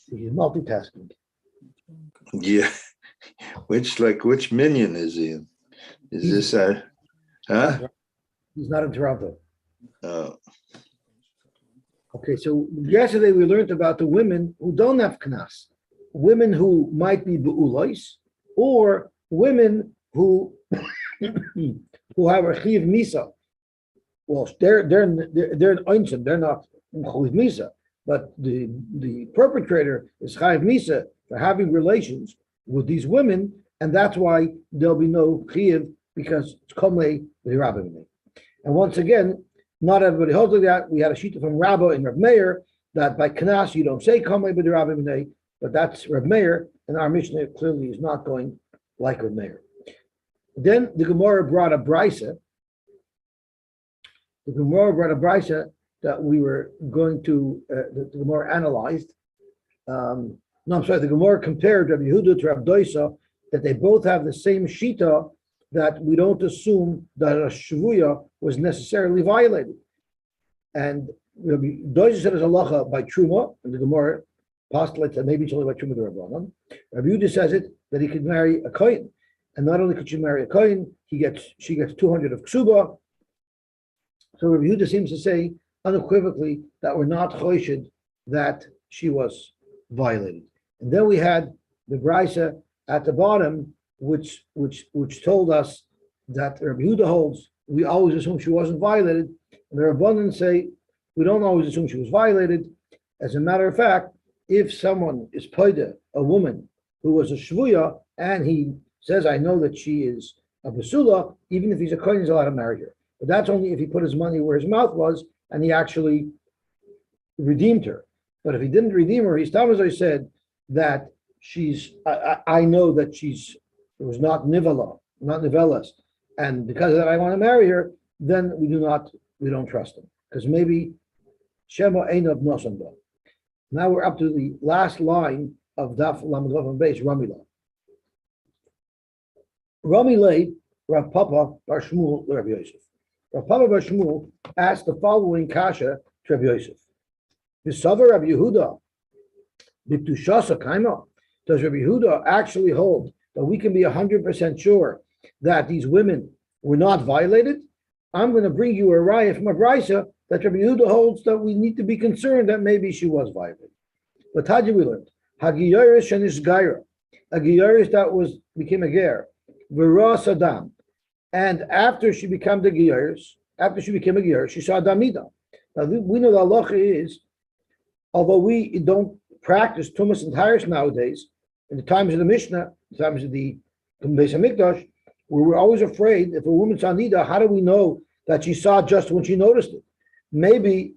He's multitasking. Yeah. Which minion is he in? Is this huh? He's not in Toronto. Oh. Okay, so yesterday we learned about the women who don't have knas, women who might be be'ulais, or women who who have a chiv misa. Well, they're in Einstein, they're not chiv misa, but the perpetrator is chayiv misa for having relations with these women, and that's why there'll be no chiv because it's komei v'hirabim. And once again, not everybody holds like that. We had a shita from Rabba and Rav Meir that by knas you don't say komei v'hirabim, but that's Rav Meir, and our Mishnah clearly is not going like Rav Meir. Then the Gemara brought a brisa. The Gemara brought a brisa that we were going to, the Gemara analyzed. The Gemara compared Rav Yehuda to Rav Doisa, that they both have the same shita, that we don't assume that a shvuya was necessarily violated. And Rabbi Doisa said as halacha by truma, and the Gemara postulates that maybe it's only by truma the Rabbanan. Rabbi Yehuda says it that he could marry a kohen, and not only could she marry a kohen, she gets 200 of ksuba. So Rabbi Yehuda seems to say unequivocally that we're not choshid that she was violated. And then we had the brisa at the bottom, which told us that Rabbi Yehuda holds we always assume she wasn't violated, and the Rabbanan say we don't always assume she was violated. As a matter of fact, if someone is poida, a woman who was a shvuya, and he says, I know that she is a basula, even if he's a kohen, he's allowed to marry her. But that's only if he put his money where his mouth was and he actually redeemed her. But if he didn't redeem her, he's Tamazai said that I know that it was not nivala, not nivelas, and because of that I want to marry her, then we don't trust him. Because maybe Shema Einab Nosanda. Now we're up to the last line of Daf Lamed and Beis, Ramila. Ramilei, Rav Papa Bar Shmuel, Rav Yosef. Rav Papa Bar Shmuel asked the following kasha to Rav Yosef. V'savar Rav Yehuda, B'tushasa Kaima. Does Rav Yehuda actually hold that we can be 100% sure that these women were not violated? I'm going to bring you a raya from a brisa that Rav Yehuda holds that we need to be concerned that maybe she was violated. But how did we learn? Hagiyaris shenish gaira, a giyaris that became a ger, v'ra sadam, and after she became a giyaris, she saw damida. Now we know the halacha is, although we don't practice tumas and tyrus nowadays, in the times of the Mishnah, the times of the Beis Hamikdash, we were always afraid if a woman saw nida, how do we know that she saw just when she noticed it? Maybe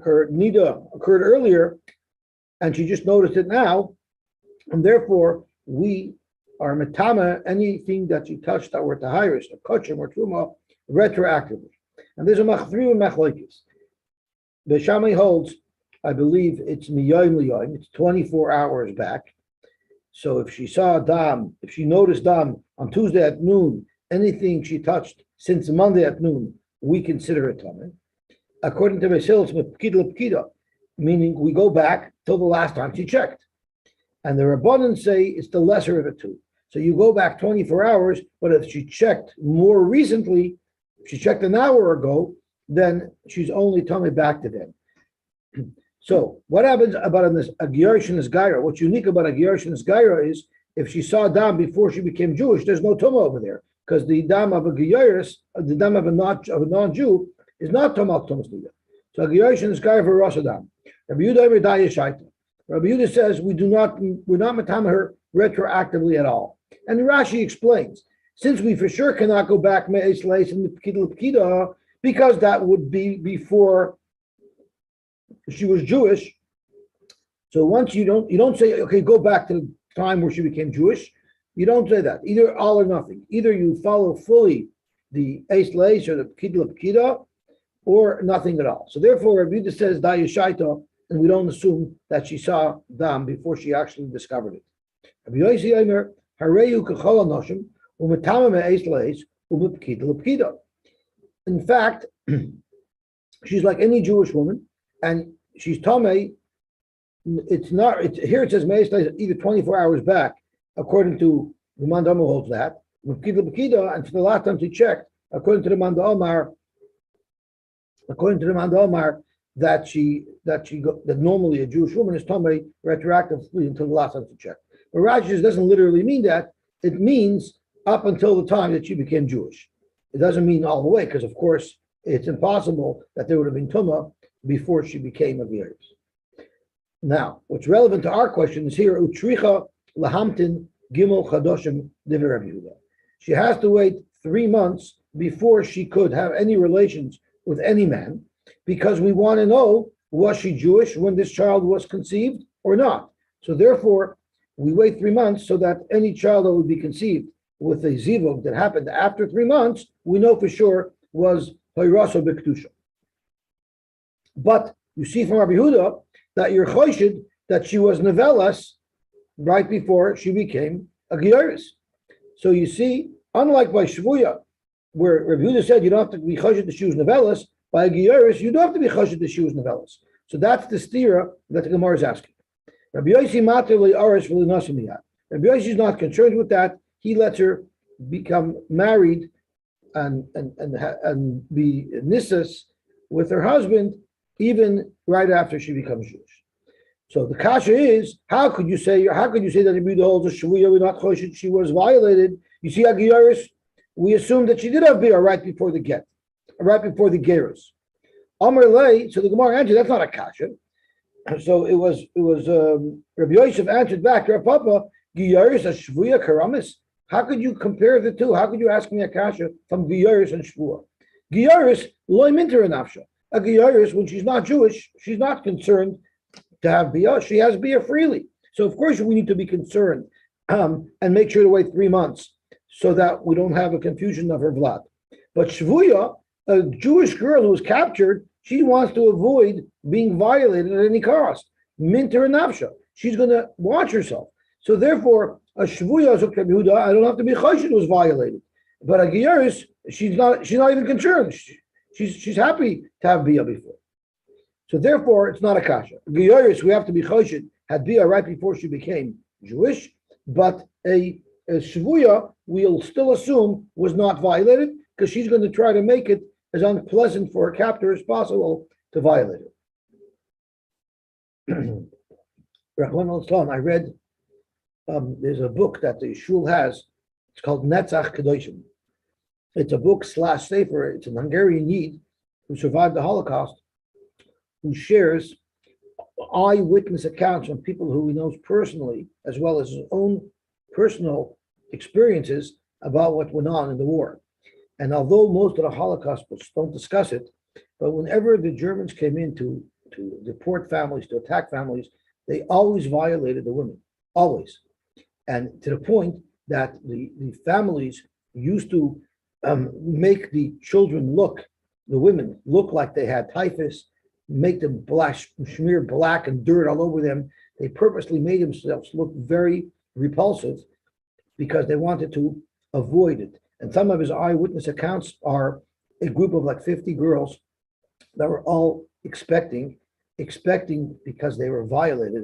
her nida occurred earlier, and she just noticed it now, and therefore we are metama anything that she touched that were tahiris, or kachim, or truma, retroactively. And there's a machthriu machlokes. The Shammai holds, I believe it's miyayim liyayim, it's 24 hours back. So if she saw dam, if she noticed dam on Tuesday at noon, anything she touched since Monday at noon, we consider it tameh. According to Basil, it's mepkida lepkida, meaning we go back till the last time she checked. And the Rabbanan say it's the lesser of the two. So you go back 24 hours, but if she checked more recently, if she checked an hour ago, then she's only tameh back to them. So what happens about in this Agiyarish and Gaira? What's unique about Agiyarish and Gaira is if she saw dam before she became Jewish, there's no tumah over there because the dam of a Giyaris, the dam of a non-Jew, is not tumah tumas nida. So Agiyarish and Gaira for Rasadam. Rabbi Yehuda says we're not matama her retroactively at all. And Rashi explains, since we for sure cannot go back me'es leis and pkida because that would be before she was Jewish. So once you don't say, okay, go back to the time where she became Jewish. You don't say that. Either all or nothing. Either you follow fully the Eis Leis or the Pkida, or nothing at all. So therefore, Rabbi Yehuda says Da Yeshaita, and we don't assume that she saw Dam before she actually discovered it. Rabbi Yosy Eimer, Hareyu Kechol Anoshim, Umetama Me'eis Leis, Umepkida Lepkida. In fact, she's like any Jewish woman, and she's tamei. It's not. It's here. It says either 24 hours back, according to the Manda Omar holds that. And for the last time she checked, according to the Manda Omar, that normally a Jewish woman is tamei retroactively until the last time she checked. But Rashi doesn't literally mean that. It means up until the time that she became Jewish. It doesn't mean all the way, because of course it's impossible that there would have been tumah before she became a Geiris. Now, what's relevant to our question is here, Utricha lahamtin gimel chadoshim divrei Rabbi Yehuda. She has to wait 3 months before she could have any relations with any man, because we want to know, was she Jewish when this child was conceived or not? So therefore, we wait 3 months so that any child that would be conceived with a zivug that happened after 3 months, we know for sure was hayraso b'kedusha. But you see from Rabbi Yehuda that you're choshid that she was nevelas right before she became a Geiris. So you see, unlike by Shvuya, where Rabbi Yehuda said you don't have to be choshid that she was nevelas, by a Geiris you don't have to be choshid that she was nevelas. So that's the stira that the Gemara is asking. Rabbi Yosy Rabbi Yosy is not concerned with that. He lets her become married and be nisas with her husband even right after she becomes Jewish. So the kasha is, how could you say that Rabbi Yehuda holds a shvuya, we're not choshid, she was violated? You see, Agiyaris, we assume that she did have bia right before the get, right before the gerus. Amar lei, so the Gemara answered, that's not a kasha. So it was Rabbi Yosef answered back to Rav Papa, Giyaris a shvuya karamis. How could you compare the two? How could you ask me a kasha from Giyaris and shvuya? Giyaris loy minter nafsha. A Giyaris, when she's not Jewish, she's not concerned to have bia. She has bia freely. So of course we need to be concerned and make sure to wait 3 months so that we don't have a confusion of her vlad. But shvuya, a Jewish girl who was captured, she wants to avoid being violated at any cost. Minter nafsha. She's going to watch herself. So therefore, a shvuya Zuk Rabbi Yehuda, I don't have to be choshed was violated. But a Giyaris, she's not even concerned. She's happy to have bia before. So therefore, it's not a kasha. Giyaris, we have to be choshed, had bia right before she became Jewish, but a shvuya, we'll still assume was not violated because she's going to try to make it as unpleasant for her captor as possible to violate it. Rahman al-Islam, I read, there's a book that the shul has, it's called Netzach Kedoshim. It's a book / sefer, it's an Hungarian Yid who survived the Holocaust, who shares eyewitness accounts from people who he knows personally, as well as his own personal experiences about what went on in the war. And although most of the Holocaust books don't discuss it, but whenever the Germans came in to deport families, to attack families, they always violated the women, always. And to the point that the families used to make the children the women look like they had typhus, make them smear black and dirt all over them. They purposely made themselves look very repulsive because they wanted to avoid it. And some of his eyewitness accounts are a group of like 50 girls that were all expecting because they were violated,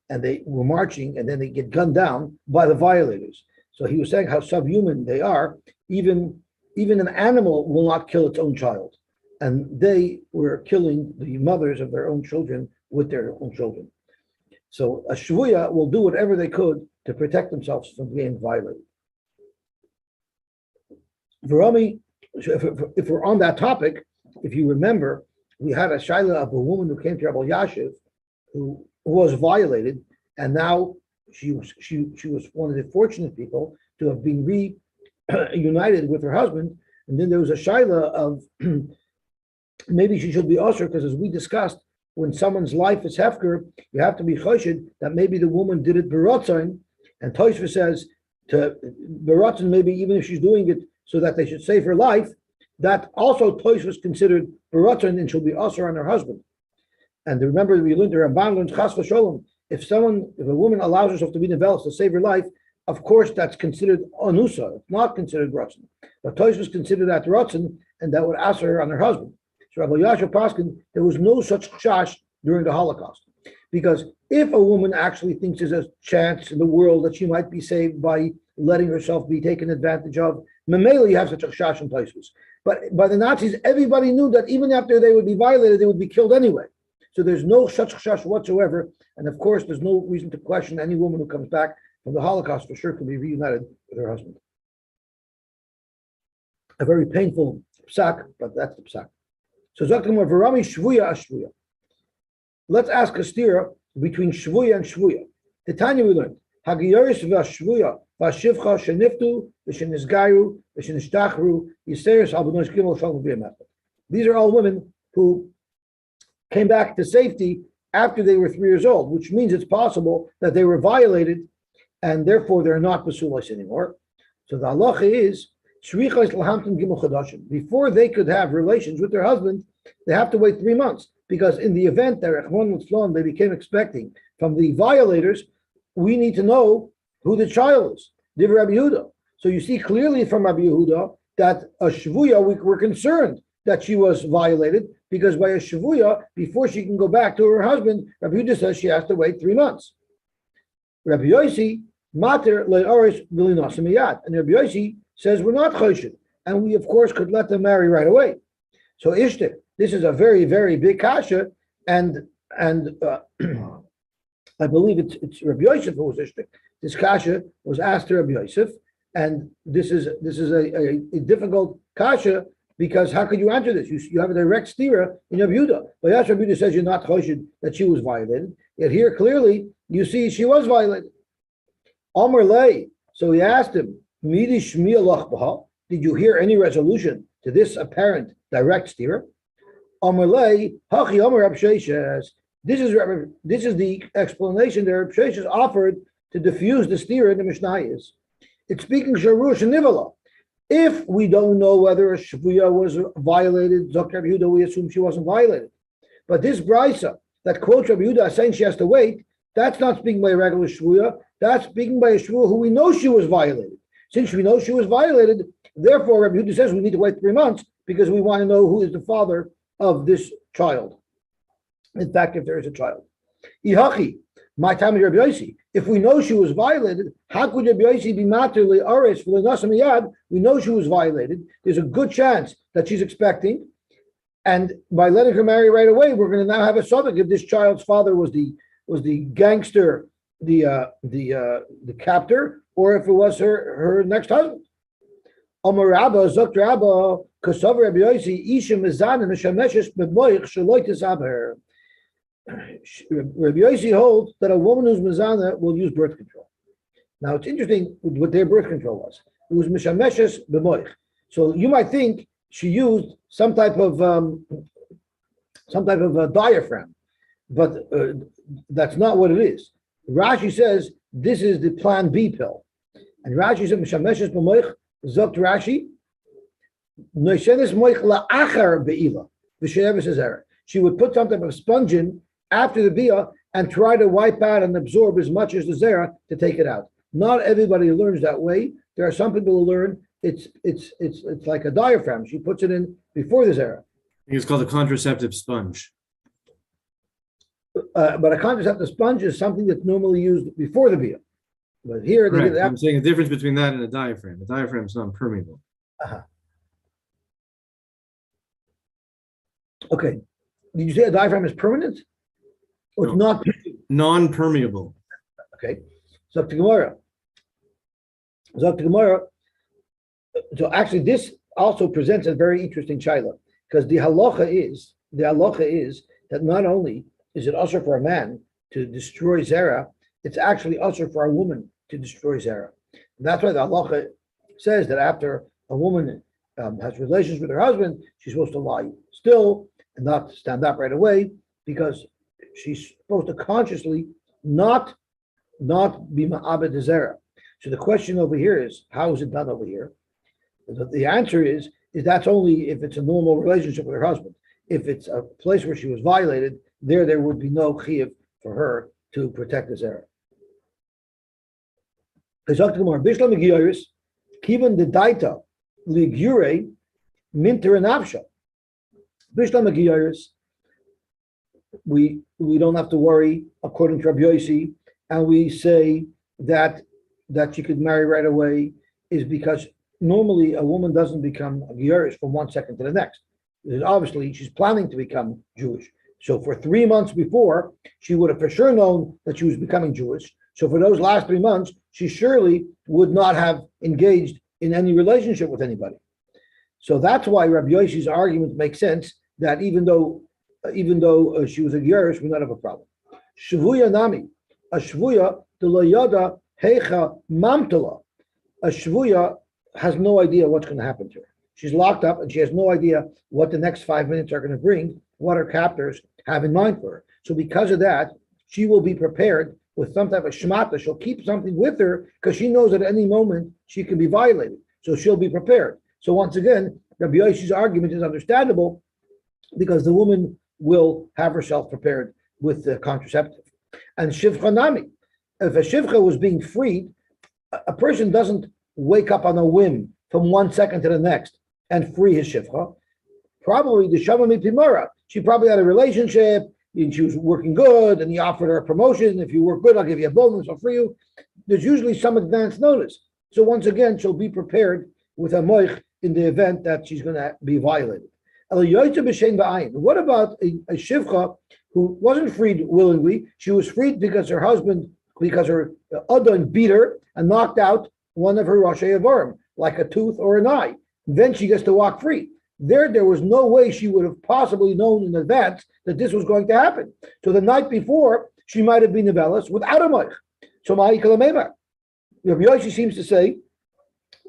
and they were marching, and then they get gunned down by the violators. So he was saying how subhuman they are. Even an animal will not kill its own child. And they were killing the mothers of their own children with their own children. So a shvuya will do whatever they could to protect themselves from being violated. Verami, if we're on that topic, if you remember, we had a shaila of a woman who came to Rabbi Yashiv who was violated, and now she was one of the fortunate people to have been reunited with her husband. And then there was a shaila of maybe she should be usher, because as we discussed, when someone's life is hefker, you have to be choshed that maybe the woman did it beratzon, and Tosfos says to beratzon, maybe even if she's doing it so that they should save her life, that also Tosfos considered beratzon and she'll be usher on her husband. And remember, we learned the Ramban learns chas v'sholom. If a woman allows herself to be nevelos to save her life, of course that's considered onusa. It's not considered ratzon. But Tosfos considered that ratzon, and that would answer her on her husband. So Rabbi Yasha Paskin, there was no such chash during the Holocaust. Because if a woman actually thinks there's a chance in the world that she might be saved by letting herself be taken advantage of, Mamela, you have such a chash in places. But by the Nazis, everybody knew that even after they would be violated, they would be killed anyway. So there's no such chash whatsoever. And of course, there's no reason to question any woman who comes back from the Holocaust for sure can be reunited with her husband. A very painful psak, but that's the psak. So Zaktimar Varami Shvuya Ashvuya. Let's ask a stira between Shvuya and Shvuya. The Tanya we learned, Hagiyaris Vashvuya, Vashivcha Sheniftu, Vishinisgayu, Vishinishtachru, Yiseris Albanos Gimel Shalom B'Yemet. These are all women who came back to safety after they were 3 years old, which means it's possible that they were violated and therefore they're not basulos anymore. So the halacha is before they could have relations with their husband, they have to wait 3 months, because in the event that they became expecting from the violators, we need to know who the child is. Div Rabbi Yehuda. So you see clearly from Rabbi Yehuda that a shvuya, we were concerned that she was violated, because by a shvuya, before she can go back to her husband, Rabbi Yehuda says she has to wait 3 months. Rabbi Yosy, mater le'orish v'linasim miyad, and Rabbi Yosy says we're not choshen, and we of course could let them marry right away. So ishtik, this is a very, very big kasha, and I believe it's Rabbi Yosef who was ishtik. This kasha was asked to Rabbi Yosef, and this is a difficult kasha, because how could you answer this? You have a direct stira in Rabbi Yehuda. But yes, Rabbi Yehuda says you're not choshen that she was violated. Yet here clearly you see she was violated. Amar lei. So he asked him, did you hear any resolution to this apparent direct stira? Amar lei, hachi Amar Rab Sheshes. This is the explanation that Rab Sheshes offered to diffuse the stira in the Mishnah is. It's speaking sharush and nivala. If we don't know whether a shvuya was violated, Zok Rabbi Yehuda, we assume she wasn't violated. But this brisa that quotes Rabbi Yehuda saying she has to wait, that's not speaking by a regular shvuya. That's speaking by a shvuya who we know she was violated. Since we know she was violated, therefore Rabbi Yehuda says we need to wait 3 months because we want to know who is the father of this child. In fact, if there is a child. Ihachi, my time is Rabbi Yosy. If we know she was violated, how could Rabbi Yosy be mater le'ares v'lenasam miyad? We know she was violated. There's a good chance that she's expecting, and by letting her marry right away, we're going to now have a subject if this child's father was the gangster, the captor, or if it was her next husband. Amar Rabba Zok Rabba Kasav Rabbi Yosy Isha Mizana Meshameshes B'moich Shaloi Tisaber. Rabbi Yosy holds that a woman who's mizana will use birth control. Now it's interesting what their birth control was. It was mishameshes b'moich. So you might think she used some type of a diaphragm, but that's not what it is. Rashi says this is the Plan B pill, and Rashi said mishameshes b'moich. Zokt Rashi noishenes moich la'achar beila v'sheneves zera. She would put some type of sponge in after the bia and try to wipe out and absorb as much as the zera to take it out. Not everybody learns that way. There are some people who learn it's like a diaphragm. She puts it in before the zera. It's called a contraceptive sponge. But a contraceptive sponge is something that's normally used before the bia. But here they get I'm saying the difference between that and a diaphragm. The diaphragm is non-permeable. Okay. Did you say a diaphragm is permanent? Or it's not non-permeable. Okay. So to Gemara. So actually this also presents a very interesting shaila, because the halacha is that not only is it usher for a man to destroy zera, it's actually usher for a woman to destroy zera. And that's why the halacha says that after a woman has relations with her husband, she's supposed to lie still and not stand up right away, because she's supposed to consciously not be ma'abed zera. So the question over here is, how is it done over here? The answer is that's only if it's a normal relationship with her husband. If it's a place where she was violated, there would be no chiyuv for her to protect the zera. Kivan the daita ligure minter and avsha. Bishlam Agiyaris, we don't have to worry according to Rabbi Yosy, and we say that she could marry right away is because normally a woman doesn't become a Giyaris from one second to the next. Obviously, she's planning to become Jewish. So for 3 months before, she would have for sure known that she was becoming Jewish. So for those last 3 months, she surely would not have engaged in any relationship with anybody. So that's why Rabbi Yossi's argument makes sense that even though she was a Giyaris, we don't have a problem. Shvuya nami, a shvuya delayada hecha mamtala. A shvuya has no idea what's going to happen to her. She's locked up and she has no idea what the next 5 minutes are going to bring, what her captors have in mind for her. So because of that, she will be prepared with some type of shmata. She'll keep something with her because she knows that at any moment she can be violated. So she'll be prepared. So once again, Rabbi Yossi's argument is understandable because the woman will have herself prepared with the contraceptive. And shivcha nami, if a shivcha was being freed, a person doesn't wake up on a whim from 1 second to the next and free his shivcha. Probably the shamami pimara. She probably had a relationship and she was working good, and he offered her a promotion. If you work good, I'll give you a bonus, I'll free you. There's usually some advance notice. So once again, she'll be prepared with a moich in the event that she's going to be violated. What about a shivcha who wasn't freed willingly? She was freed because her adon beat her and knocked out one of her rashei avarim, like a tooth or an eye. Then she gets to walk free. There was no way she would have possibly known in advance that this was going to happen. So the night before, she might have been nevelas without a moich. So Rabbi Yosy seems to say,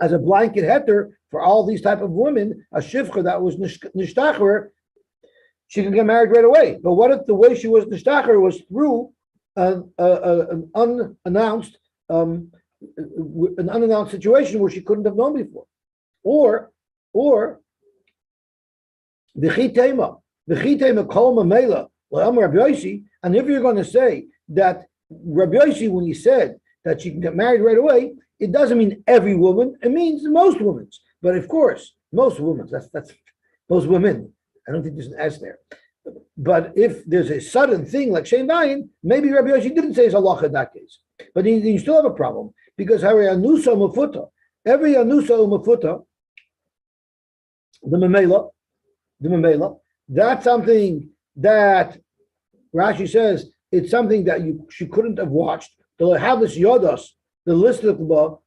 as a blanket heter for all these type of women, a shivcha that was nishtacher, she can get married right away. But what if the way she was nishtacher was through an unannounced situation where she couldn't have known before, or v'chitema kol mamela l'am Rabbi Yosy. And if you're going to say that Rabbi Yosy, when he said that she can get married right away, it doesn't mean every woman. It means most women. But of course, most women. That's most women. I don't think there's an S there. But if there's a sudden thing like Shein Dayan, maybe Rabbi Yosy didn't say his halacha in that case. But you still have a problem because every anusa umafuta, the memela, that's something that Rashi says it's something that she couldn't have watched. They'll have this yodas, the list of the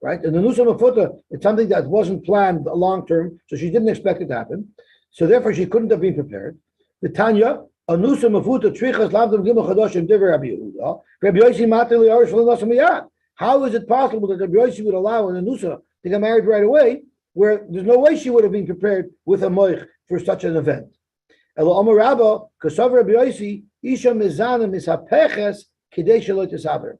right? And the nusa umafuta, it's something that wasn't planned long term, so she didn't expect it to happen. So therefore, she couldn't have been prepared. The Tanya, anusa mafuta trichas lamdam gimel chadoshim divrei Rabbi Yehuda. Rabbi Yosy matili arish l'nasa miyad. How is it possible that Rabbi Yosy would allow an anusa to get married right away, where there's no way she would have been prepared with a moich for such an event? Elo Amar Rabba, kasav Rabbi Yosy, isha mezana mishapeches kidei shelo tisaver.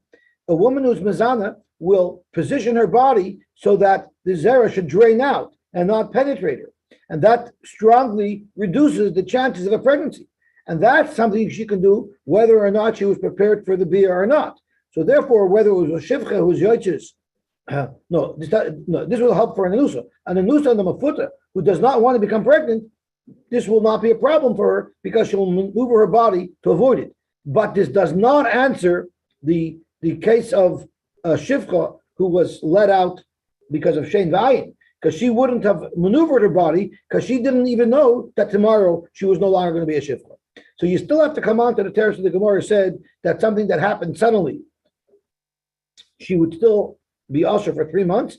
A woman who's mezana will position her body so that the zera should drain out and not penetrate her. And that strongly reduces the chances of a pregnancy. And that's something she can do whether or not she was prepared for the bia or not. So therefore, whether it was a shivcha who's yoiches, this will help for an anusa. An anusa and a mafuta who does not want to become pregnant, this will not be a problem for her because she will maneuver her body to avoid it. But this does not answer the case of a shivcha who was let out because of shein v'ayin, because she wouldn't have maneuvered her body because she didn't even know that tomorrow she was no longer going to be a shivcha. So you still have to come on to the terrace of the Gemara said that something that happened suddenly, she would still be usher for 3 months,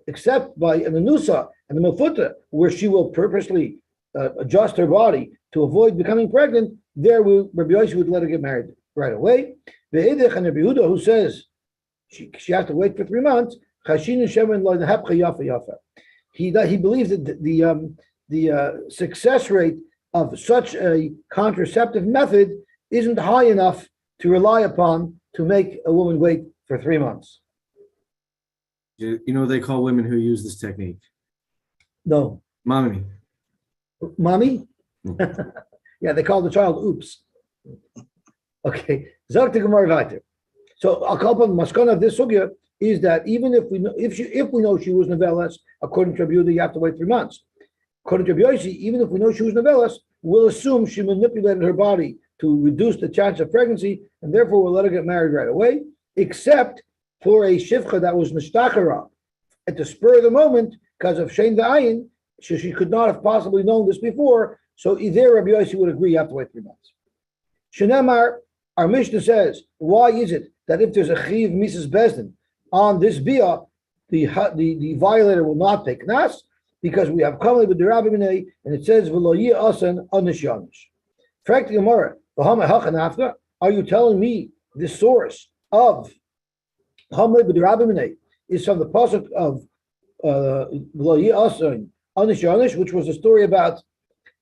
except by an anusa and the mafuta, where she will purposely adjust her body to avoid becoming pregnant. There, Rabbi Yosy would let her get married right away. The Eidech and Rabbi Yehuda, who says she has to wait for 3 months, he believes that the success rate of such a contraceptive method isn't high enough to rely upon to make a woman wait for 3 months. You know they call women who use this technique? No. Mommy. Mommy? Yeah, they call the child oops. Okay. Zog to Gemara weiter. So I'll call upon maskana of this sugya is that even if we know she was novellas, according to Rabbi Yehuda, you have to wait 3 months. According to Yosy, even if we know she was novellas, we'll assume she manipulated her body to reduce the chance of pregnancy, and therefore we'll let her get married right away, except for a shivcha that was mishtachara at the spur of the moment because of Shein V'ayin. She could not have possibly known this before, so either Rabbi Yossi would agree you have to wait 3 months. Shenemar, our Mishnah says, why is it that if there's a chiv Mrs. Bezdin on this bia, the violator will not pay knas? Because we have Kamei b'Derabbi Minei, and it says v'lo yi'asan anish yanish. Fact the Gemara, are you telling me the source of Kamei b'Derabbi Minei is from the pasuk of v'lo yi'asan anish yanish, which was a story about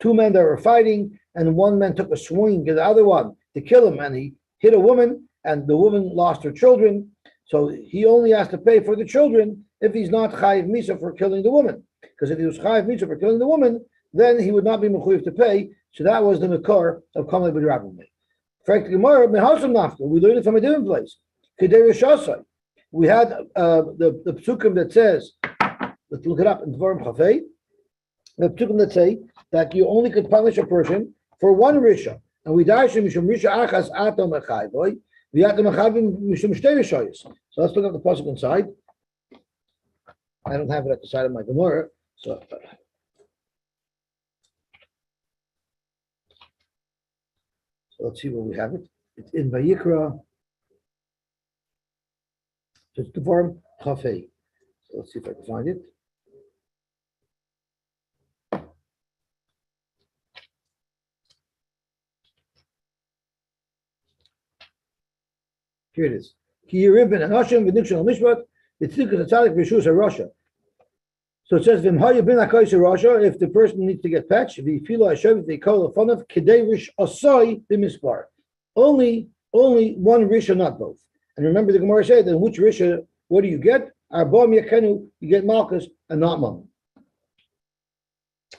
2 men that were fighting, and one man took a swing at the other one to kill him, and he hit a woman, and the woman lost her children. So he only has to pay for the children if he's not chayiv misa for killing the woman. Because if he was chayiv misa for killing the woman, then he would not be mechuyev to pay. So that was the makor of Kamei b'Derabbi Minei. Fact Gemara, mehasam nafka. We learned it from a different place. Kedei Rishasai. We had the psukim that says, let's look it up in Dvarim Chafei. The psukim that say that you only could punish a person for 1 risha, and we darshan mishum risha achas atom echayvoy v'yatom echavim mishum shtei rishayos. So let's look at the pasuk inside. I don't have it at the side of my Gemara, so let's see where we have it. It's in Vayikra. So it's the form Chafei. So let's see if I can find it. Here it is. So it says, if the person needs to get patched, only 1 risha, not both. And remember, the Gemara said that which risha, what do you get? You get malchus and not mammon.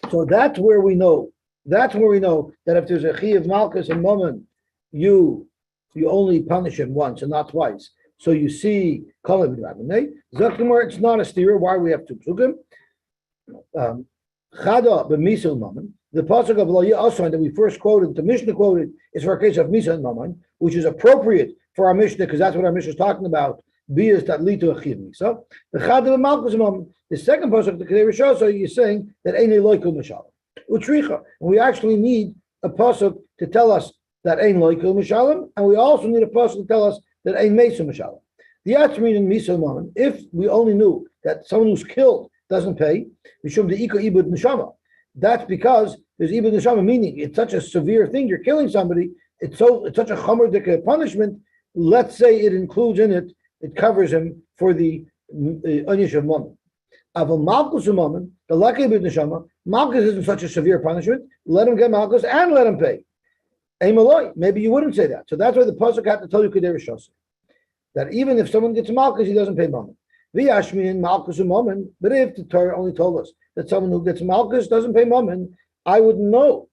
So that's where we know. That if there's a chi of malchus and mammon, you only punish him once and not twice. So you see, Kamei b'Derabbi Minei. Zaktimar, it's not a steer. Why we have 2 psukim? Chada b'Misa and Mammon. The pasuk of Lo Ya'asan that we first quoted, the Mishnah quoted, is for a case of Misa and Mammon, which is appropriate for our Mishnah because that's what our Mishnah is talking about. Bias that lead to a chiv Misa. The Chada b'Malchus Mammon. The second pasuk, the Kedei Rishasai, is saying that Ein Eloikum Mishalem Utricha. And we actually need a pasuk to tell us that Ein Loikum Mishalem, and we also need a pasuk to tell us that Ein Meisum Mishalem. The Yatzmin and Misa Mammon, if we only knew that someone who's killed doesn't pay, Mishum the Iko Ibud Neshama. That's because there's Ibud Neshama, meaning it's such a severe thing, you're killing somebody, it's such a chomer punishment, let's say it includes in it, it covers him for the Onish of Mammon. Aval Malchus of Mammon, the lucky Ibud Neshama, Malchus isn't such a severe punishment, let him get Malchus and let him pay. Maybe you wouldn't say that. So that's why the pasuk had to tell you Kedei Rishasai, that even if someone gets malchus, he doesn't pay mammon. V'yashmin malchus mammon. But if the Torah only told us that someone who gets malchus doesn't pay mammon, I wouldn't know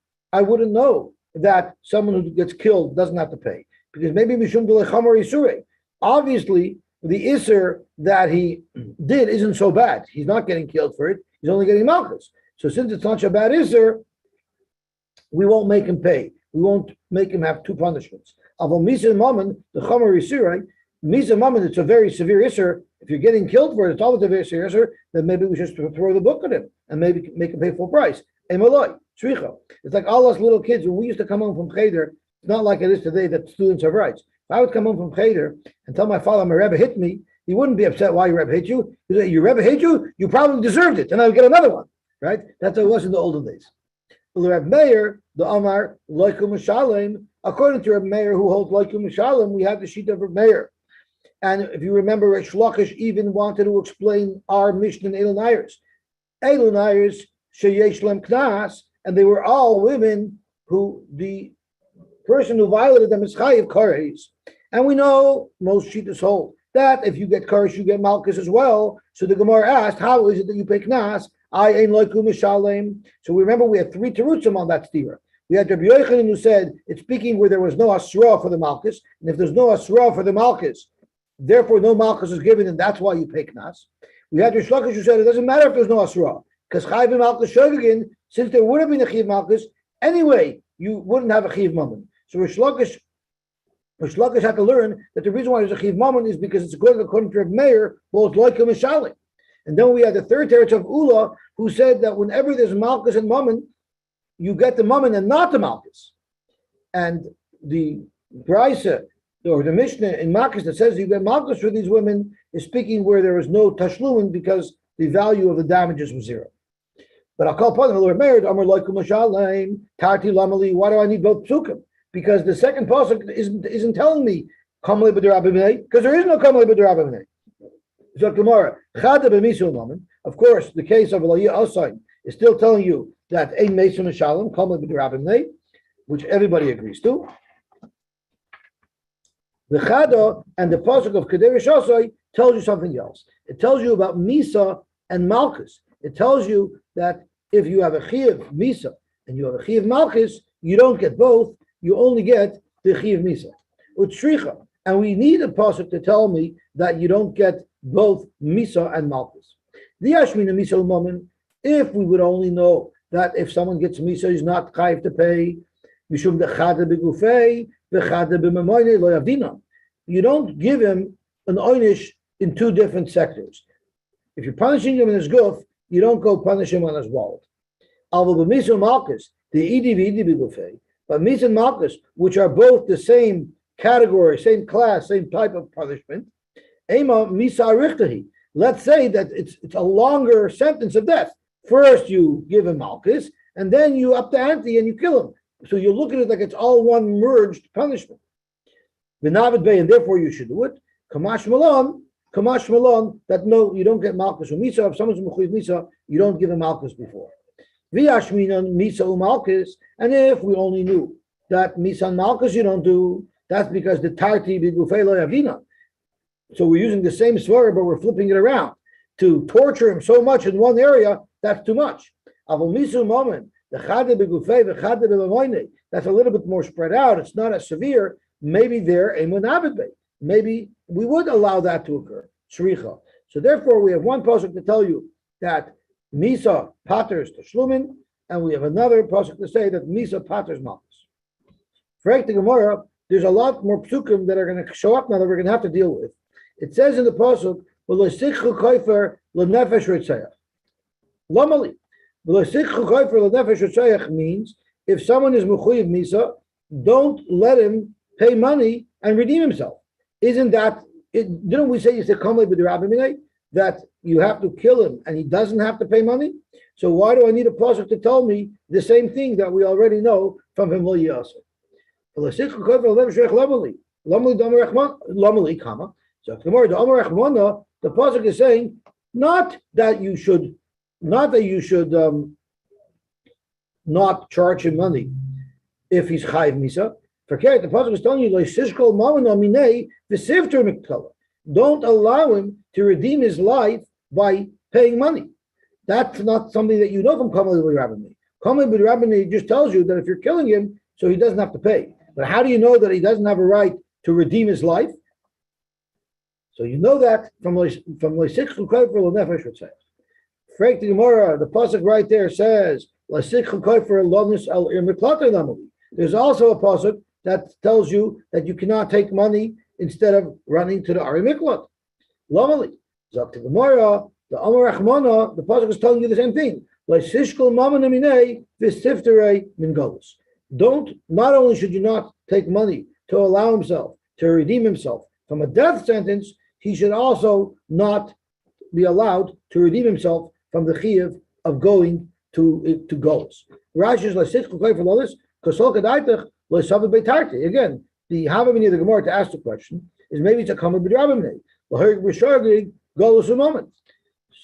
that someone who gets killed doesn't have to pay, because maybe mishum d'lechamor isurei. Obviously, the iser that he did isn't so bad. He's not getting killed for it. He's only getting malchus. So since it's not so bad iser, we won't make him pay. We won't make him have 2 punishments. Aval misa mammon, the chamor isurei. Misa mammon, it's a very severe iser. If you're getting killed for it, it's always a very severe iser. Then maybe we should throw the book at him and maybe make him pay full price. It's like all us little kids when we used to come home from cheder. It's not like it is today that students have rights. If I would come home from cheder and tell my father my Rebbe hit me, he wouldn't be upset why your Rebbe hit you. He'd say, your Rebbe hit you, you probably deserved it, and I would get another one. Right? That's how it was in the olden days. The Reb Meir, the Amar, Loikum Mishalem. According to Reb Meir, who holds Loikum Mishalem, we have the sheet of Reb Meir. And if you remember, Reish Lakish even wanted to explain our Mishnah in Elon Ayers, Sheyesh Lem Knas, and they were all women who the person who violated them is Chayiv Kares. And we know most Shittas hold that if you get Kares, you get Malchus as well. So the Gemara asked, how is it that you pay Knas? I ain't like Mishalem. So we remember we had 3 terutzim on that stira. We had Rabbi Yochanan who said it's speaking where there was no asra for the Malchus, and if there's no asra for the Malchus, therefore no Malchus is given, and that's why you pay Knas. We had Rish Lakish who said it doesn't matter if there's no asra, because Chayv and Malchus Shogegin, since there would have been a chiv malchus, anyway, you wouldn't have a chiv mammon. So Rish Lakish had to learn that the reason why there's a chiv mammon is because it's according to Reb Meir, both loika mishalim. And then we had the third territory of Ula, who said that whenever there's malchus and mammon, you get the mammon and not the malchus. And the Brisa or the Mishnah in Malchus that says you get malchus for these women is speaking where there was no tashlumin because the value of the damages was zero. But I'll call upon the Lord married Amar Loikum Mashalim Tarti Lamali. Why do I need both psukim? Because the second pasuk isn't telling me Kamle B'Derabimei, because there is no Kamle B'Derabimei. So Gemara Chada B'Misul Mammon. Of course, the case of Elayah Osain is still telling you that Ein Mesun Mashalim Kamle B'Derabimei, which everybody agrees to. The Chada and the pasuk of Kederish Osai tells you something else. It tells you about Misa and Malchus. It tells you that if you have a Chiyuv Misa and you have a Chiyuv Malchus, you don't get both. You only get the Chiyuv Misa. Utsricha. And we need a pasuk to tell me that you don't get both Misa and Malchus. The Ashmina Misa Umamin, if we would only know that if someone gets Misa, he's not chayiv to pay. Mishum dechada begufei, v'chada b'mamoyne lo yavdina. You don't give him an oynish in two different sectors. If you're punishing him in his guf, you don't go punish him on his wallet. Alva b'misa and malchus, the idi v'idi begufei, but misa and malchus, which are both the same category, same class, same type of punishment. Ema misa arichtahi. Let's say that it's a longer sentence of death. First you give him malchus, and then you up the ante and you kill him. So you look at it like it's all one merged punishment. V'navid bay, and therefore you should do it. Kamash malon, that no, you don't get malchus or misa. If someone's mechuyev misa, you don't give him malchus before. V'yashminan misa umalchus, and if we only knew that misa and malchus you don't do, that's because the tarti b'gufei lo yavina. So we're using the same svara, but we're flipping it around. To torture him so much in one area, that's too much. Avol misa moment. The chade begufei, the chade b'mamoyne. That's a little bit more spread out. It's not as severe. Maybe there a munavid bay. Maybe we would allow that to occur. Shricha. So therefore, we have one pasuk to tell you that misa paters tashlumin, and we have another pasuk to say that misa paters malchus. For the Gemara, there's a lot more psukim that are going to show up now that we're going to have to deal with. It says in the pasuk, "V'losikchu koifer lenefesh ritzayach." Lamali. Means if someone is mechuyev misa, don't let him pay money and redeem himself. Isn't that it? Didn't we say you said that you have to kill him and he doesn't have to pay money? So why do I need a pasuk to tell me the same thing that we already know from him? So the pasuk is saying not that you should not charge him money if he's chayiv misa. Forget the pasuk is telling you don't allow him to redeem his life by paying money. That's not something that you know from Kamal B'Rabbani. Kamal B'Rabbani just tells you that if you're killing him, so he doesn't have to pay. But how do you know that he doesn't have a right to redeem his life? So you know that from Leisikhu Kofer L'Nefesh Ritzayach. Frank the Gemara, the pasuk right there says Leisikhu Kofer L'Nus Al Ir Miklater Lamali. There's also a pasuk that tells you that you cannot take money instead of running to the Ari Miklat. Lamali. Zok to Gemara, the Amar Rachmana, the pasuk is telling you the same thing. Leisishkol Mammon Aminei V'Sifterei Min Golus. Not only should you not take money to allow himself to redeem himself from a death sentence, he should also not be allowed to redeem himself from the chiyuv of going to goals. Rashi is again, the Havamini of the Gemara to ask the question is maybe it's a common b'drabimnei.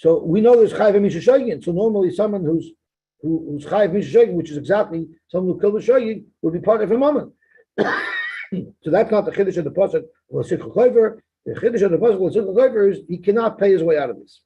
So we know there's chayv mishashagin. So normally someone who's chayv mishashagin, which is exactly someone who killed a shagin, would be part of a moment. So that's not the chiddush of the pasuk. The chiddush of the pasuk is he cannot pay his way out of this.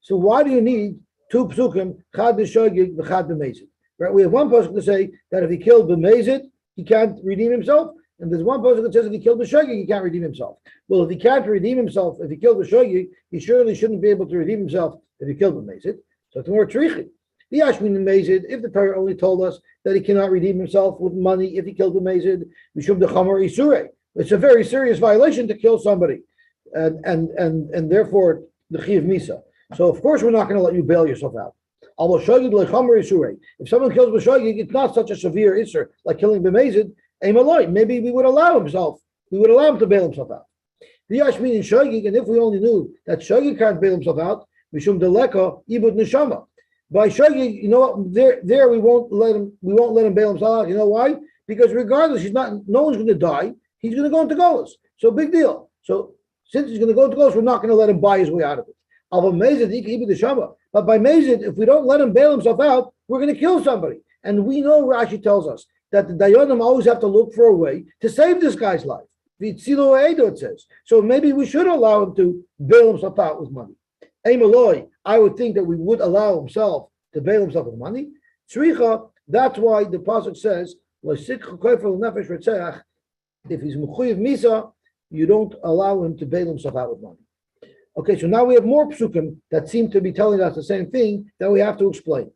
So why do you need two psukim, chad b'shogig v'chad b'mezid? Right? We have one pasuk to say that if he killed b'mezid, he can't redeem himself, and there's one pasuk that says if he killed b'shogig, he can't redeem himself. Well, if he can't redeem himself, if he killed b'shogig, he surely shouldn't be able to redeem himself if he killed b'mezid. So it's more tricky. The Ashmin Mazid, if the Torah only told us that he cannot redeem himself with money if he killed the Mazid, Mishum Dechamer Isure. It's a very serious violation to kill somebody, and therefore the Chiv Misa. So of course we're not going to let you bail yourself out. If someone kills b'shogig, it's not such a severe isser like killing b'mezid. Maybe we would allow himself. We would allow him to bail himself out. The Yashmin in shogig, and if we only knew that shogig can't bail himself out, mishum deleka ibud neshama. By shogig, you know what? There we won't let him. We won't let him bail himself out. You know why? Because regardless, he's not. No one's going to die. He's going to go into Golas. So big deal. So since he's going to go into Golas, we're not going to let him buy his way out of it. But by Mazid, if we don't let him bail himself out, we're going to kill somebody. And we know Rashi tells us that the Dayanim always have to look for a way to save this guy's life. It says. So maybe we should allow him to bail himself out with money. I would think that we would allow himself to bail himself with money. That's why the pasuk says, if he's mechuyev misa, you don't allow him to bail himself out with money. Okay, so now we have more psukim that seem to be telling us the same thing that we have to explain.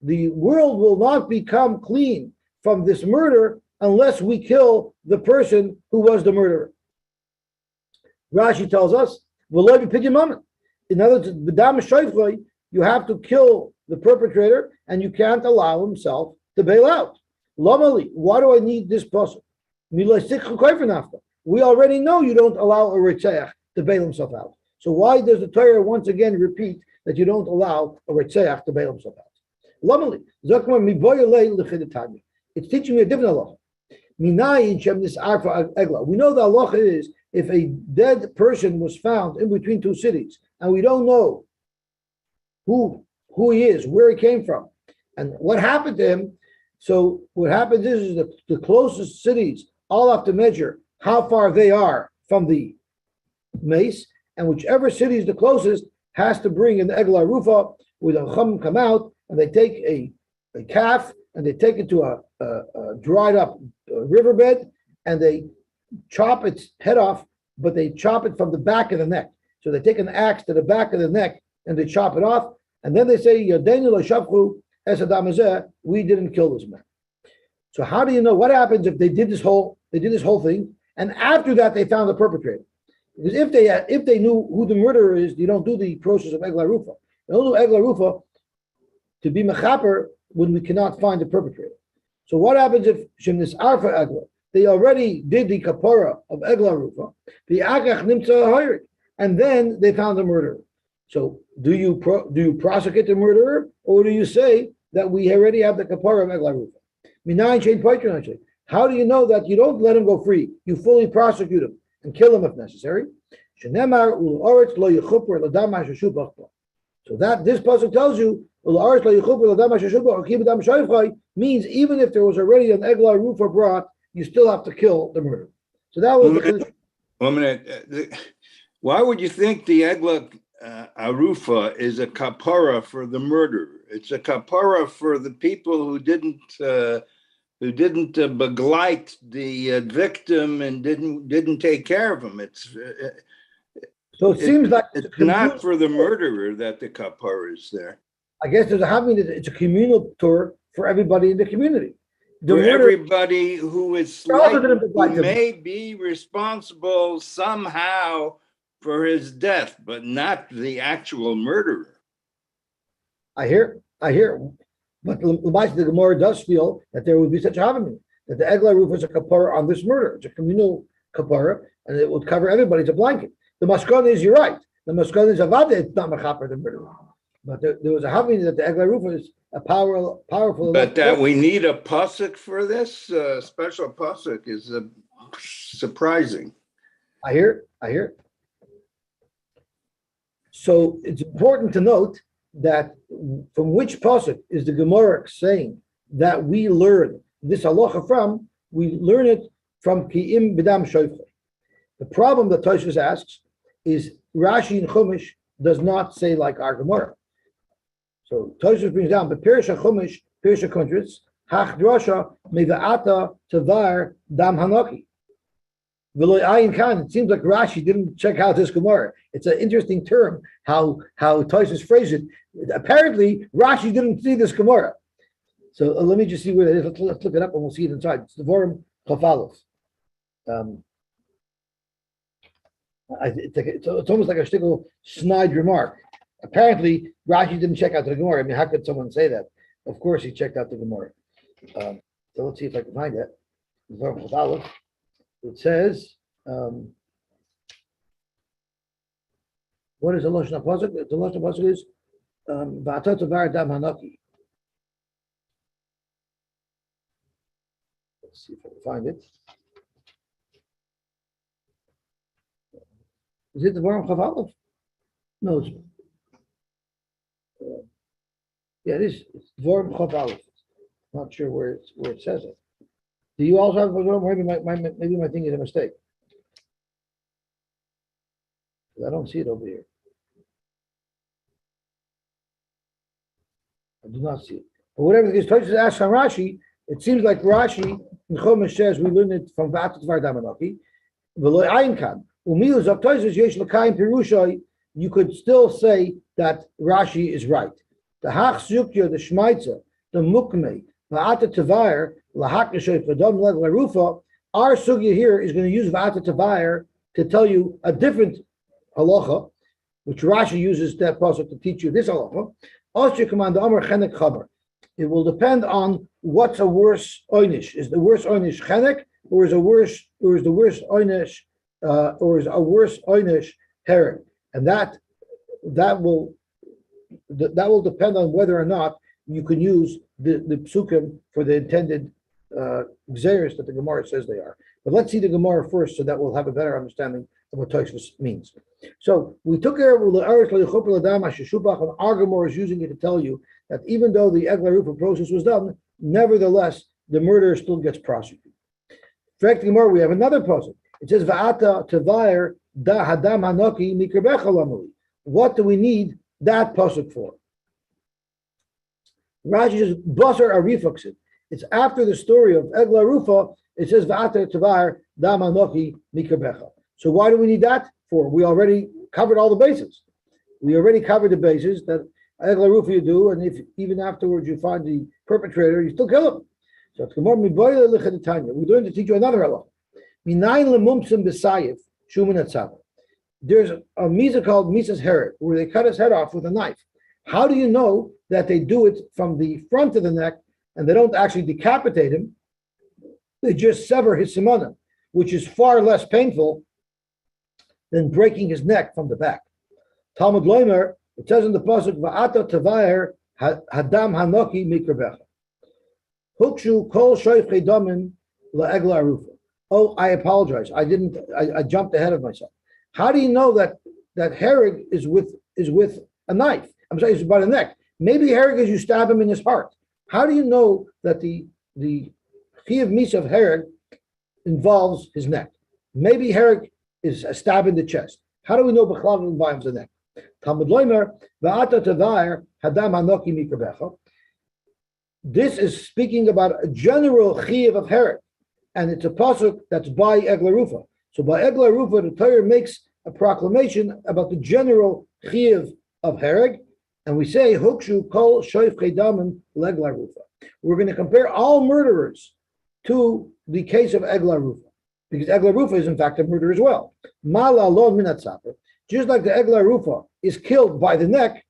The world will not become clean from this murder unless we kill the person who was the murderer. Rashi tells us, in other words, you have to kill the perpetrator and you can't allow himself to bail out. Lamali, why do I need this pasuk? We already know you don't allow a Ritzeach to bail himself out. So why does the Torah once again repeat that you don't allow a Ritzeach to bail himself out? It's teaching me a different halacha. We know the halacha is if a dead person was found in between two cities and we don't know who he is, where he came from, and what happened to him. So what happens is that the closest cities all have to measure how far they are from the mace, and whichever city is the closest has to bring an egla rufa with a chum come out, and they take a calf and they take it to a dried up riverbed and they chop its head off, but they chop it from the back of the neck. So they take an axe to the back of the neck and they chop it off, and then they say, we didn't kill this man. So how do you know what happens if they did this whole thing, and after that they found the perpetrator? Because if they knew who the murderer is, you don't do the process of egla rufa. You don't do egla rufa to be mechaper when we cannot find the perpetrator. So what happens if shemnis arfa egla? They already did the kapara of egla rufa, the akach nimtza hayrik, and then they found the murderer. So do you prosecute the murderer, or do you say that we already have the kapara of egla rufa? How do you know that you don't let him go free? You fully prosecute him and kill him if necessary. So that this pasuk tells you means even if there was already an egla rufa brought, you still have to kill the murderer. So that was why would you think the egla arufa is a kapara for the murderer? It's a kapara for the people who didn't beglite the victim and didn't take care of him. So it seems like it's not for the murderer that the kapara is there. I guess there's it's a communal tour for everybody in the community. For everybody who is who may be responsible somehow for his death, but not the actual murderer. I hear. But the Gemara does feel that there would be such a havamina, that the egla roof is a kapara on this murder. It's a communal kapara, and it would cover everybody. It's a blanket. The maskana is, you're right. The maskana is avada. It's not mechaper the murderer. But there was a havamina that the egla roof is a powerful. But that we need a pasuk for this special pasuk is surprising. I hear. So it's important to note that from which pasuk is the Gemara saying that we learn this halacha from? We learn it from Ki'im B'dam Shoifchei. The problem that Tosfos asks is Rashi in Chumash does not say like our Gemara. So Tosfos brings down the Pirush Chumash, Pirush Kuntrus, Hach Drasha Mevaata Tavar Dam Hanaki. It seems like Rashi didn't check out this Gemara. It's an interesting term, how Tosfos phrased it. Apparently, Rashi didn't see this Gemara. So let me just see where it is. Let's look it up and we'll see it inside. It's the Vorim Chafalov. It's almost like a shtickle snide remark. Apparently, Rashi didn't check out the Gemara. I mean, how could someone say that? Of course, he checked out the Gemara. So let's see if I can find it. The Vorim Chafalov. It says, what is the Lashon HaPasuk? The Lashon HaPasuk is V'ata Tavar Dam Hanaki. Let's see if I can find it. Is it the Vorim Chafalov? No, it's yeah, it is. It's Vorim Chafalov. Not sure where it says it. Do you also have a Vorim? Maybe my thing is a mistake. I don't see it over here. I do not see it. But whatever the case, Tosfos asks on Rashi, it seems like Rashi in Chumash says we learn it from V'ata Tvar Dam Hanaki. V'lo Ayin Kan. U'milu Zok Tosfos Yesh L'Kayim Pirushay. You could still say that Rashi is right. The Hach Sukya, the Shmaitza, the Mukmei, V'ata Tvar, Lahak Neshoy Chadam Leg Larufa. Our sugya here is going to use V'ata Tvar to tell you a different halacha, which Rashi uses that pasuk to teach you this halacha. It will depend on what's a worse oynish. Is the worse oynish chenek, or is the worse oynish herring? And that will depend on whether or not you can use the psukim for the intended gzeres that the Gemara says they are. But let's see the Gemara first, so that we'll have a better understanding of what Tosfos means. So we took care of and our Gemara is using it to tell you that even though the Egla Rufa process was done, nevertheless the murderer still gets prosecuted. In fact, Gemara, we have another puzzle. It says Va'ata Tavair Da Hadam Hanoki Mikrabecha Lamuli. What do we need that pasuk for? Rashi says Basar Arifaksid. It's after the story of Egla Rufa. It says Va'ata Tavair Da Hanoki Mikrabecha. So why do we need that for? We already covered all the bases. We already covered the bases that Egla Rufa you do, and if even afterwards you find the perpetrator, you still kill him. So we're going to teach you another halacha. There's a misa called Misa's Herod, where they cut his head off with a knife. How do you know that they do it from the front of the neck and they don't actually decapitate him? They just sever his simana, which is far less painful than breaking his neck from the back. Talmud Loimer, it says in the pasuk, Va'ata Tavair Hadam Hanoki Mikrabecha. Hukshu Kol Shoifchei Damim LaEgla Arufa. Oh, I apologize. I jumped ahead of myself. How do you know that hereg is with a knife? I'm sorry, it's by the neck. Maybe hereg is you stab him in his heart. How do you know that the chiyuv misa of hereg involves his neck? Maybe hereg is a stab in the chest. How do we know b'chlal involves the neck? Talmud Loimer Va'ata Tavair Hadam Hanoki Mikrabecha. This is speaking about a general chiyuv of hereg, and it's a pasuk that's by Egla Rufa. So by Egla Rufa, the Torah makes a proclamation about the general chiyuv of hereg, and we say Hukshu Kol Shoifchei Damim LeEgla Rufa. We're going to compare all murderers to the case of Egla Rufa, because Egla Rufa is in fact a murder as well. Mala Lon Minat Saper, just like the Egla Rufa is killed by the neck,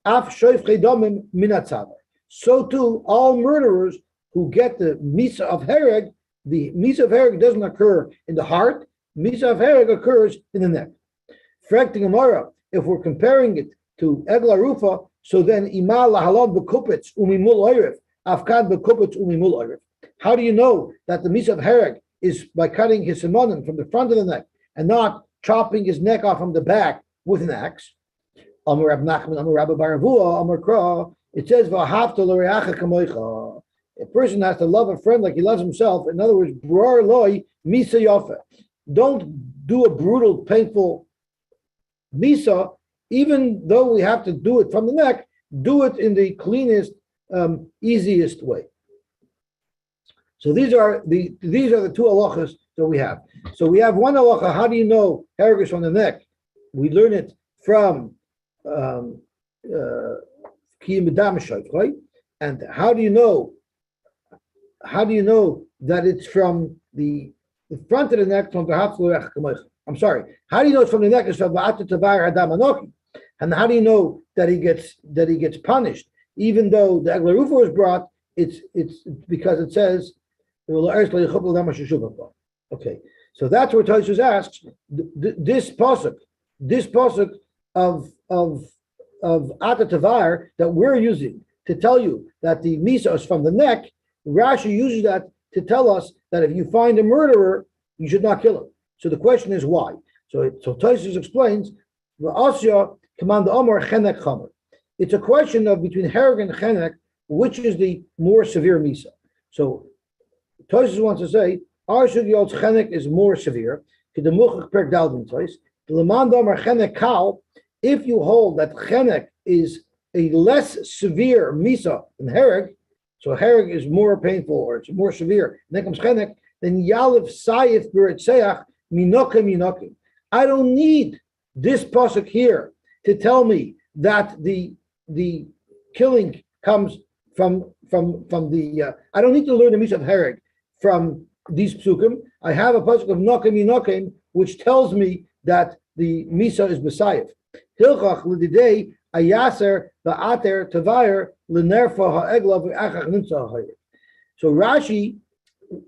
Af Shoifchei Damim Minat Saper. So too, all murderers who get the misa of hereg, the misa of hereg doesn't occur in the heart. Misa of hereg occurs in the neck. Frekting Gemara, if we're comparing it to Egla Rufa, so then Ima lahalon bekupitz umimul oirif, afkan bekupitz umimul oirif. How do you know that the misa of hereg is by cutting his simonim from the front of the neck and not chopping his neck off from the back with an axe? Amar Rab Nachman, Amar Rabbi Baravua, Amar Kra. It says, "V'ahavta l'reacha kamoicha." A person has to love a friend like he loves himself. In other words, brar loy misa yofa. Don't do a brutal, painful misa, even though we have to do it from the neck. Do it in the cleanest, easiest way. So these are the two halachas that we have. So we have one halacha. How do you know hereg is from the neck? We learn it from kiyum b'dam, right? And how do you know that it's from the front of the neck from the I'm sorry. How do you know it's from the neck? It's from va'ata tavar hadam anoki. And how do you know that he gets punished, even though the egla rufa was brought? It's because it says, okay. So that's where Tosfos asks this pasuk of ata tavar that we're using to tell you that the misa is from the neck. Rashi uses that to tell us that if you find a murderer, you should not kill him. So the question is why. So Tosfos explains the command the Omar chenek chamer. It's a question of between hereg and chenek, which is the more severe misa. So Tosfos wants to say our sugyot chenek is more severe. The lemand Omar chenek kal. If you hold that chenek is a less severe misa than hereg, so hereg is more painful or it's more severe, then comes chenek, then yalif sayif b'ritzeach minokim minokim. I don't need this pasuk here to tell me that the killing comes from the. I don't need to learn the misa of hereg from these psukim. I have a pasuk of nokim minokim which tells me that the misa is besayif. Hilchach l'didei ayaser va'ater tavayer l'nerfa ha'egla v'achach nimtza ha'yer. So Rashi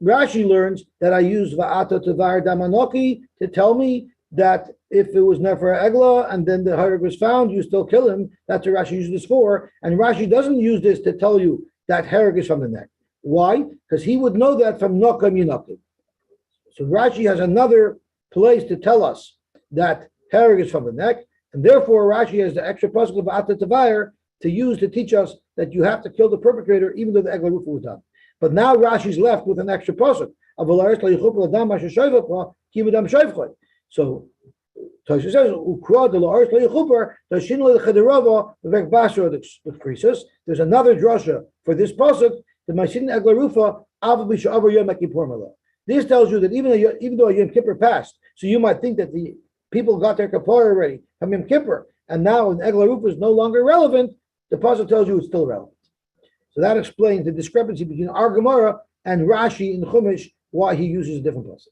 learns that I use va'ata tavayer damanoki to tell me that if it was nefer egla and then the hereg was found, you still kill him. That's what Rashi uses this for. And Rashi doesn't use this to tell you that hereg is from the neck. Why? Because he would know that from nokim yinokim. So Rashi has another place to tell us that hereg is from the neck, and therefore Rashi has the extra pasuk of Ata Tavayer to use to teach us that you have to kill the perpetrator even though the egla rufa was done. But now Rashi's left with an extra pasuk of so Tosfos says, there's another drasha for this pasuk. This tells you that even though Yom Kippur passed, so you might think that the people got their kapara already from Yom Kippur, and now an egla rufa is no longer relevant. The pasuk tells you it's still relevant. So that explains the discrepancy between our Gemara and Rashi in Chumash, why he uses a different pasuk.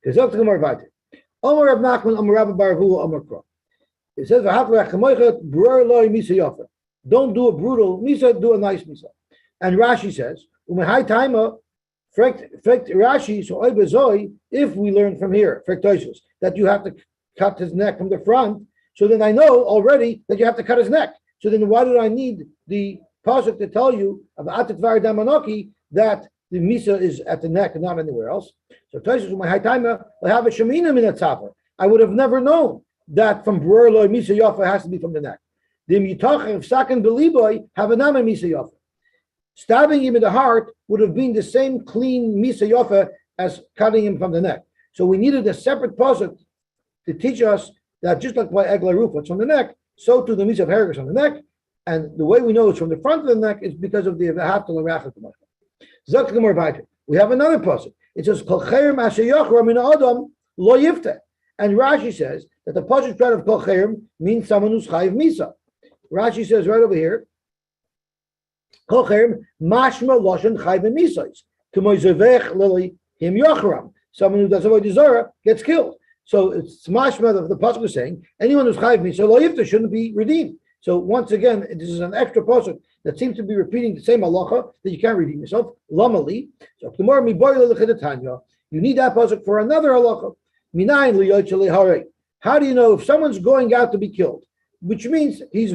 Because up to Gemara Vayter. Omar Rav Nachman, Omar Rabbi Baruch, Omar Kro. It says, don't do a brutal misa, do a nice misa. And Rashi says, Rashi, so if we learn from here, that you have to cut his neck from the front, so then I know already that you have to cut his neck. So then why did I need the pasuk to tell you of Atatvar Damanoki that the misa is at the neck and not anywhere else? So Tosfos, my high timer, I have a shemina min atzaper. I would have never known that from brur loy misa yofa has to be from the neck. The mitach of sakan beliboy have a nama misa yofa. Stabbing him in the heart would have been the same clean misa yofa as cutting him from the neck. So we needed a separate pasuk to teach us that just like by egla rufa it's from the neck, so too the misa of hereg is from the neck. And the way we know it's from the front of the neck is because of the v'haftal l'rachas l'machal. Zok Gemara Vayter. We have another pasuk. It says kol cherem asher yochra min adam lo yifteh. And Rashi says that the pasuk of kol cherem means someone who's chayiv misa. Rashi says right over here, kol cherem mashma loshen chayiv misais. K'moy zevech lili him yochram. Someone who does avoid zara gets killed. So it's mashma of the pasuk is saying anyone who's chayiv misa lo yifteh shouldn't be redeemed. So once again, this is an extra pasuk that seems to be repeating the same halacha that you can't redeem yourself. Lamali. So tomorrow you need that pasuk for another halacha. How do you know if someone's going out to be killed? Which means his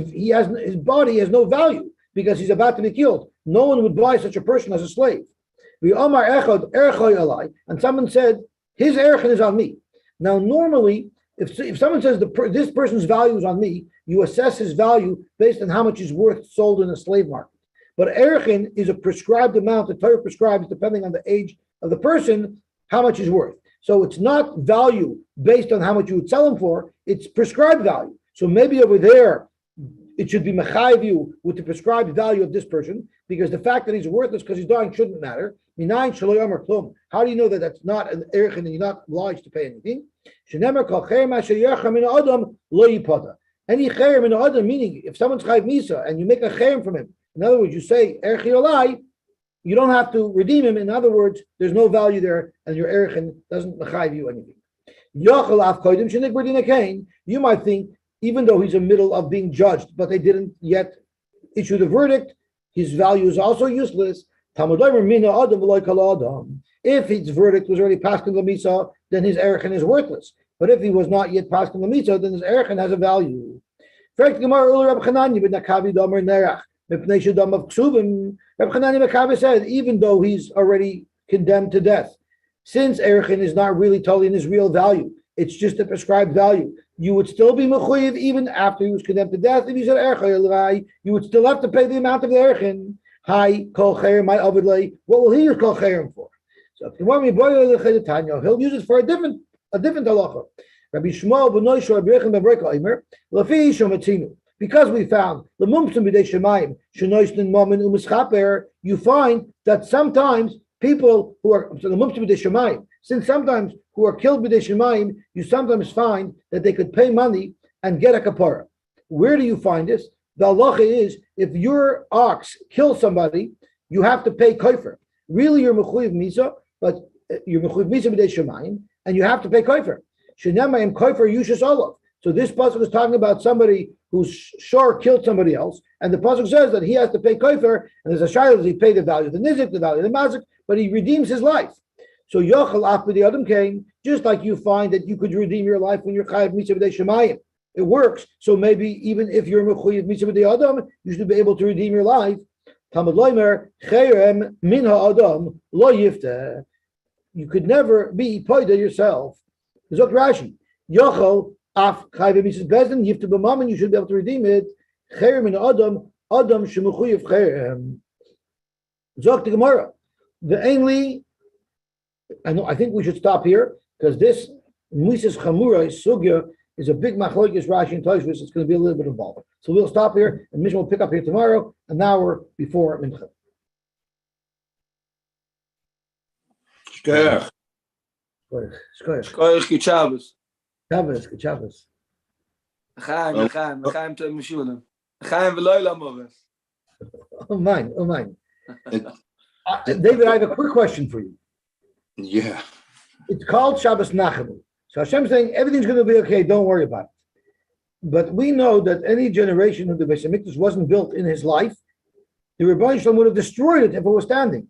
body has no value because he's about to be killed. No one would buy such a person as a slave. And someone said his erchen is on me. Now normally, if someone says this person's value is on me, you assess his value based on how much he's worth sold in a slave market. But erchin is a prescribed amount the Torah prescribes depending on the age of the person, how much he's worth. So it's not value based on how much you would sell him for, it's prescribed value. So maybe over there, it should be mechayiv you with the prescribed value of this person, because the fact that he's worthless because he's dying shouldn't matter. How do you know that that's not an erchin and you're not obliged to pay anything? Any chayim in adam, meaning if someone's chayiv misa and you make a chayim from him, in other words, you say erchi olai, you don't have to redeem him. In other words, there's no value there, and your erchin doesn't mechayiv you anything. You might think, even though he's in the middle of being judged, but they didn't yet issue the verdict, his value is also useless. If his verdict was already passed in the misa, then his erchin is worthless. But if he was not yet passed in the misa, then his erchin has a value. Reb Chananya Makabe said, even though he's already condemned to death, since erchin is not really totally in his real value, it's just a prescribed value, you would still be mechuyev even after he was condemned to death. If you said erchin, you would still have to pay the amount of the erchin. Hi, kol chayim, my avidlay. What will he use kol chayim for? So if you want me, he'll use it for a different halacha. Rabbi Shmuel b'noi shor Rabbi Yechon ben Breka Omer lafi shomatzinu. Because we found the mumtzum b'dei shemayim shenoisnin momen u'mischaper, you find that sometimes people who are the mumtzum b'dei shemayim, since sometimes who are killed b'dei shemayim, you sometimes find that they could pay money and get a kapara. Where do you find this? The halacha is, if your ox kills somebody, you have to pay kofer. Really, you're mechuyev misa, but you're mechuyev misa b'dei shemayim, and you have to pay kofer. Shenemayim kofer yushas olav. So this pasuk is talking about somebody who's sure killed somebody else, and the pasuk says that he has to pay kofer, and there's a shayla, he paid the value of the nizik, the value of the mazik, but he redeems his life. So yochel af b'dei adam came, just like you find that you could redeem your life when you're chayav misa b'dei shemayim. It works. So maybe even if you're mechuyev misa b'dei adam, you should be able to redeem your life. Talmud loimer cherem min ha'adam lo yifteh. You could never be poida yourself. Zok Rashi, yochel af chayav misa bezdin yifteh b'mammon. You should be able to redeem it. Cherem min ha'adam adam shemechuyev cherem. Zok the Gemara. The only, I think we should stop here because this Mises Chamura Sugya is a big machlokes Rashi and Tosfos. It's going to be a little bit involved. So we'll stop here, and Mishnah will pick up here tomorrow, an hour before Mincha. Shkoyach. Shkoyach Kesubos. Kesubos. Chaim to Mishulam. Chaim v'loy lamovas. Oh mine. David, I have a quick question for you. Yeah. It's called Shabbos Nachamu. So Hashem's saying everything's going to be okay, don't worry about it. But we know that any generation of the Beis Hamikdash wasn't built in his life, the Rebbeinu Shalom would have destroyed it if it was standing.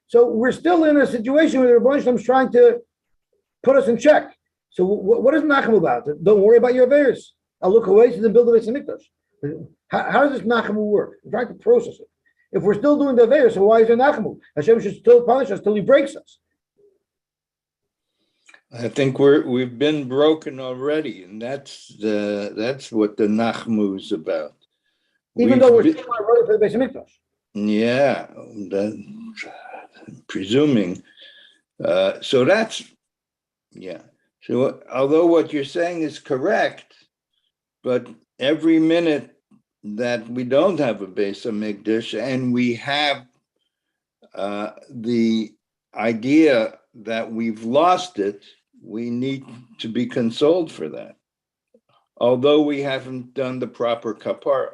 So we're still in a situation where the Rebbeinu Shalom is trying to put us in check. So what is Nachamu about? Don't worry about your affairs. I'll look away to the build of Beis Hamikdash. How does this Nachamu work? I'm trying to process it. If we're still doing the affairs, so why is there Nachamu? Hashem should still punish us till he breaks us. I think we've been broken already, and that's what the Nachmu is about. Even though we're still not ready for the Beis Hamikdash. Yeah, presuming. So that's, yeah. So although what you're saying is correct, but every minute that we don't have a Beis Hamikdash and we have the idea that we've lost it, we need to be consoled for that, although we haven't done the proper kapara.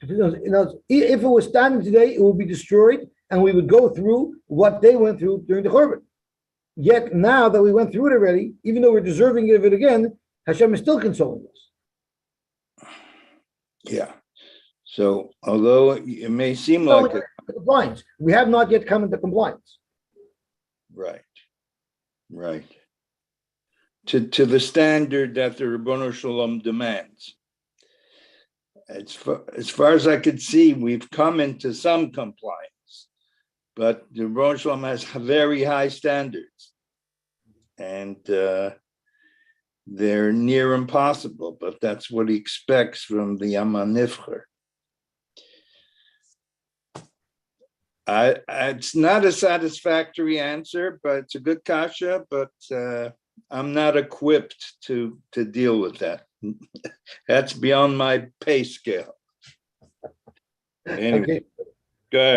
If it was standing today, it would be destroyed, and we would go through what they went through during the Churban. Yet now that we went through it already, even though we're deserving of it again, Hashem is still consoling us. Yeah. So although it may seem like compliance, we have not yet come into compliance. Right. To the standard that the Ribbono Shalom demands. As far as I could see, we've come into some compliance, but the Ribbono Shalom has very high standards, and they're near impossible, but that's what he expects from the Am HaNivcher. It's not a satisfactory answer, but it's a good kasha, but I'm not equipped to deal with that. That's beyond my pay scale. Anyway, Okay. go ahead.